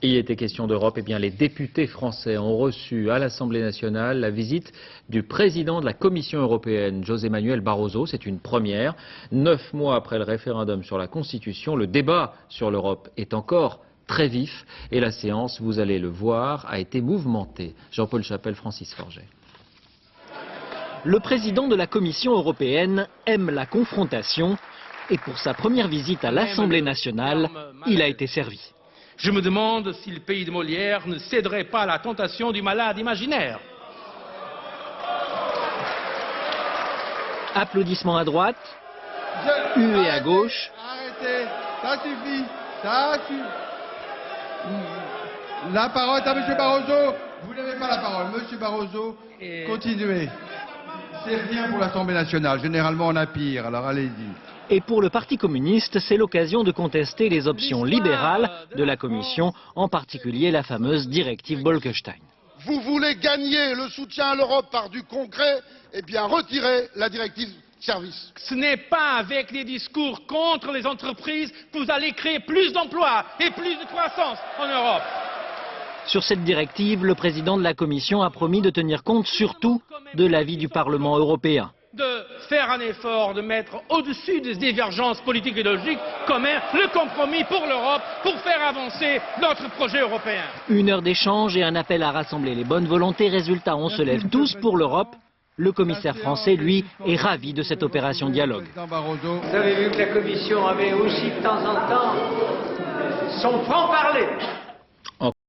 Il était question d'Europe. Eh bien, les députés français ont reçu à l'Assemblée nationale la visite du président de la Commission européenne, José Manuel Barroso. C'est une première. 9 mois après le référendum sur la Constitution, le débat sur l'Europe est encore très vif. Et la séance, vous allez le voir, a été mouvementée. Jean-Paul Chapelle, Francis Forget. Le président de la Commission européenne aime la confrontation. Et pour sa première visite à l'Assemblée nationale, il a été servi. Je me demande si le pays de Molière ne céderait pas à la tentation du malade imaginaire. Applaudissements à droite, huées à gauche. Arrêtez, ça suffit, ça suffit. La parole est à M. Barroso. Vous n'avez pas la parole. M. Barroso, continuez. C'est rien pour l'Assemblée nationale. Généralement, on a pire, alors allez-y. Et pour le Parti communiste, c'est l'occasion de contester les options libérales de la Commission, en particulier la fameuse directive Bolkestein. Vous voulez gagner le soutien à l'Europe par du concret, eh bien retirez la directive service. Ce n'est pas avec les discours contre les entreprises que vous allez créer plus d'emplois et plus de croissance en Europe. Sur cette directive, le président de la Commission a promis de tenir compte surtout de l'avis du Parlement européen. De faire un effort, de mettre au-dessus des divergences politiques et idéologiques communes le compromis pour l'Europe, pour faire avancer notre projet européen. 1 heure d'échange et un appel à rassembler les bonnes volontés. Résultat, on se lève tous pour l'Europe. Le commissaire français, lui, est ravi de cette opération dialogue. Vous avez vu que la Commission avait aussi de temps en temps son franc-parler.